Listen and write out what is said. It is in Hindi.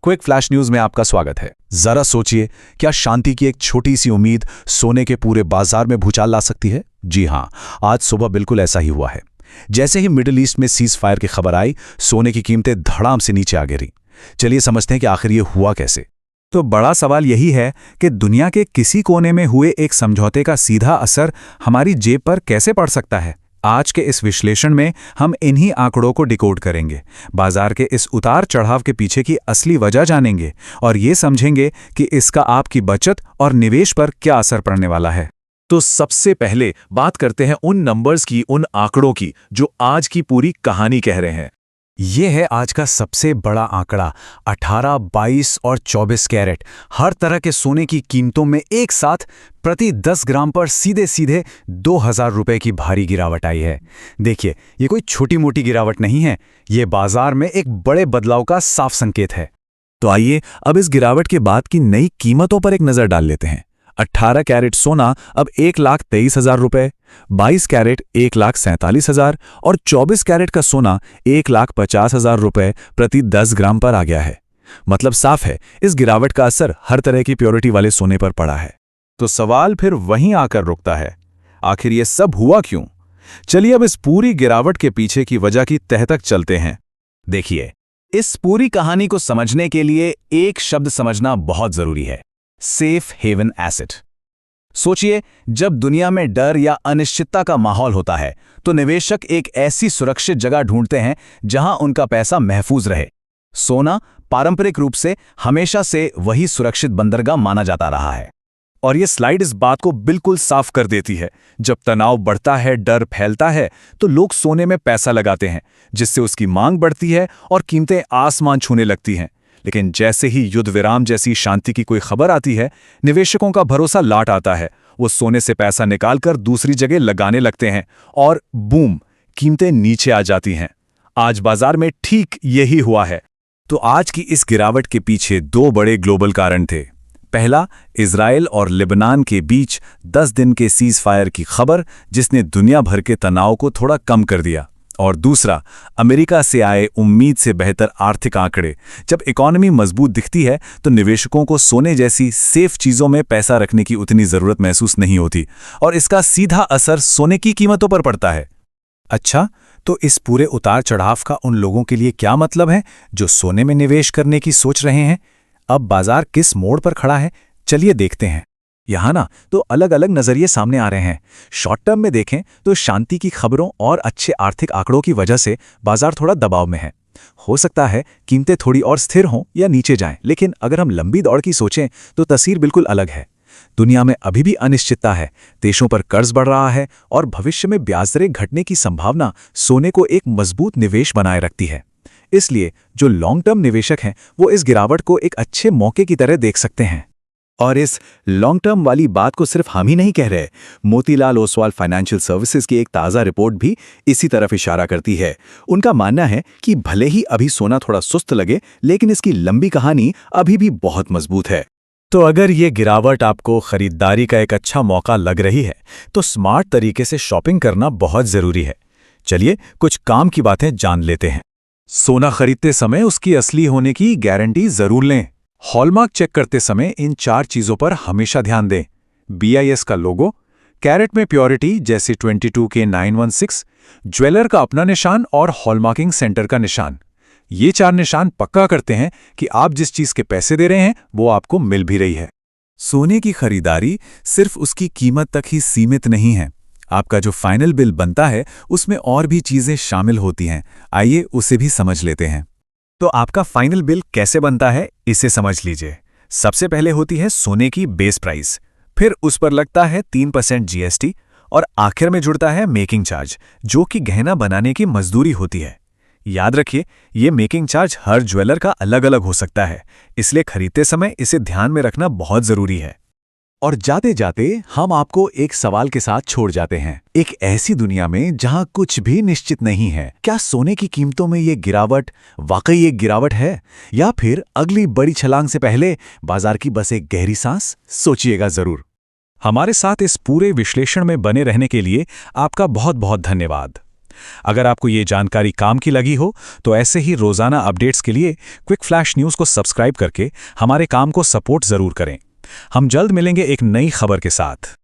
क्विक फ्लैश न्यूज में आपका स्वागत है। जरा सोचिए, क्या शांति की एक छोटी सी उम्मीद सोने के पूरे बाजार में भूचाल ला सकती है? जी हां, आज सुबह बिल्कुल ऐसा ही हुआ है। जैसे ही मिडिल ईस्ट में सीज फायर की खबर आई, सोने की कीमतें धड़ाम से नीचे आ गिरी। चलिए समझते हैं कि आखिर ये हुआ कैसे। तो बड़ा सवाल यही है कि दुनिया के किसी कोने में हुए एक समझौते का सीधा असर हमारी जेब पर कैसे पड़ सकता है। आज के इस विश्लेषण में हम इन्हीं आंकड़ों को डिकोड करेंगे, बाजार के इस उतार चढ़ाव के पीछे की असली वजह जानेंगे और ये समझेंगे कि इसका आपकी बचत और निवेश पर क्या असर पड़ने वाला है। तो सबसे पहले बात करते हैं उन नंबर्स की, उन आंकड़ों की जो आज की पूरी कहानी कह रहे हैं। ये है आज का सबसे बड़ा आंकड़ा, 18, 22 और 24 कैरेट। हर तरह के सोने की कीमतों में एक साथ प्रति 10 ग्राम पर सीधे सीधे 2000 रुपए की भारी गिरावट आई है। देखिए, ये कोई छोटी मोटी गिरावट नहीं है, ये बाजार में एक बड़े बदलाव का साफ संकेत है। तो आइए अब इस गिरावट के बाद की नई कीमतों पर एक नजर डाल लेते हैं। 18 कैरेट सोना अब 1,23,000 रुपए, 22 कैरेट 1,47,000 और 24 कैरेट का सोना 1,50,000 रुपए प्रति 10 ग्राम पर आ गया है। मतलब साफ है, इस गिरावट का असर हर तरह की प्योरिटी वाले सोने पर पड़ा है। तो सवाल फिर वहीं आकर रुकता है, आखिर ये सब हुआ क्यों? चलिए अब इस पूरी गिरावट के पीछे की वजह की तह तक चलते हैं। देखिए, इस पूरी कहानी को समझने के लिए एक शब्द समझना बहुत जरूरी है: सेफ हेवन एसेट। सोचिए, जब दुनिया में डर या अनिश्चितता का माहौल होता है तो निवेशक एक ऐसी सुरक्षित जगह ढूंढते हैं जहां उनका पैसा महफूज रहे। सोना पारंपरिक रूप से हमेशा से वही सुरक्षित बंदरगाह माना जाता रहा है। और ये स्लाइड इस बात को बिल्कुल साफ कर देती है। जब तनाव बढ़ता है, डर फैलता है, तो लोग सोने में पैसा लगाते हैं, जिससे उसकी मांग बढ़ती है और कीमतें आसमान छूने लगती हैं। लेकिन जैसे ही युद्ध विराम जैसी शांति की कोई खबर आती है, निवेशकों का भरोसा लौट आता है। वो सोने से पैसा निकालकर दूसरी जगह लगाने लगते हैं और बूम, कीमतें नीचे आ जाती हैं। आज बाजार में ठीक यही हुआ है। तो आज की इस गिरावट के पीछे दो बड़े ग्लोबल कारण थे। पहला, इजराइल और लेबनान के बीच 10 दिन के सीज फायर की खबर, जिसने दुनिया भर के तनाव को थोड़ा कम कर दिया। और दूसरा, अमेरिका से आए उम्मीद से बेहतर आर्थिक आंकड़े। जब इकॉनमी मजबूत दिखती है तो निवेशकों को सोने जैसी सेफ चीजों में पैसा रखने की उतनी जरूरत महसूस नहीं होती और इसका सीधा असर सोने की कीमतों पर पड़ता है। अच्छा, तो इस पूरे उतार चढ़ाव का उन लोगों के लिए क्या मतलब है जो सोने में निवेश करने की सोच रहे हैं? अब बाजार किस मोड़ पर खड़ा है, चलिए देखते हैं। यहाँ ना तो अलग अलग नजरिए सामने आ रहे हैं। शॉर्ट टर्म में देखें तो शांति की खबरों और अच्छे आर्थिक आंकड़ों की वजह से बाजार थोड़ा दबाव में है। हो सकता है कीमतें थोड़ी और स्थिर हों या नीचे जाएं, लेकिन अगर हम लंबी दौड़ की सोचें तो तस्वीर बिल्कुल अलग है। दुनिया में अभी भी अनिश्चितता है, देशों पर कर्ज बढ़ रहा है और भविष्य में ब्याज दरें घटने की संभावना सोने को एक मजबूत निवेश बनाए रखती है। इसलिए जो लॉन्ग टर्म निवेशक हैं वो इस गिरावट को एक अच्छे मौके की तरह देख सकते हैं। और इस लॉन्ग टर्म वाली बात को सिर्फ हम ही नहीं कह रहे, मोतीलाल ओसवाल फाइनेंशियल सर्विसेज की एक ताज़ा रिपोर्ट भी इसी तरफ इशारा करती है। उनका मानना है कि भले ही अभी सोना थोड़ा सुस्त लगे, लेकिन इसकी लंबी कहानी अभी भी बहुत मजबूत है। तो अगर ये गिरावट आपको खरीदारी का एक अच्छा मौका लग रही है तो स्मार्ट तरीके से शॉपिंग करना बहुत जरूरी है। चलिए कुछ काम की बातें जान लेते हैं। सोना खरीदते समय उसकी असली होने की गारंटी जरूर लें। हॉलमार्क चेक करते समय इन 4 चीजों पर हमेशा ध्यान दें: BIS का लोगो, कैरेट में प्योरिटी जैसे 22K916, ज्वेलर का अपना निशान और हॉलमार्किंग सेंटर का निशान। ये 4 निशान पक्का करते हैं कि आप जिस चीज के पैसे दे रहे हैं वो आपको मिल भी रही है। सोने की खरीदारी सिर्फ उसकी कीमत तक ही सीमित नहीं है। आपका जो फाइनल बिल बनता है उसमें और भी चीजें शामिल होती हैं। आइए उसे भी समझ लेते हैं। तो आपका फाइनल बिल कैसे बनता है, इसे समझ लीजिए। सबसे पहले होती है सोने की बेस प्राइस, फिर उस पर लगता है 3% GST और आखिर में जुड़ता है मेकिंग चार्ज, जो कि गहना बनाने की मजदूरी होती है। याद रखिए, ये मेकिंग चार्ज हर ज्वेलर का अलग अलग हो सकता है, इसलिए खरीदते समय इसे ध्यान में रखना बहुत जरूरी है। और जाते जाते हम आपको एक सवाल के साथ छोड़ जाते हैं। एक ऐसी दुनिया में जहां कुछ भी निश्चित नहीं है, क्या सोने की कीमतों में ये गिरावट वाकई एक गिरावट है, या फिर अगली बड़ी छलांग से पहले बाजार की बस एक गहरी सांस? सोचिएगा जरूर। हमारे साथ इस पूरे विश्लेषण में बने रहने के लिए आपका बहुत बहुत धन्यवाद। अगर आपको ये जानकारी काम की लगी हो तो ऐसे ही रोजाना अपडेट्स के लिए क्विक फ्लैश न्यूज़ को सब्सक्राइब करके हमारे काम को सपोर्ट जरूर करें। हम जल्द मिलेंगे एक नई खबर के साथ।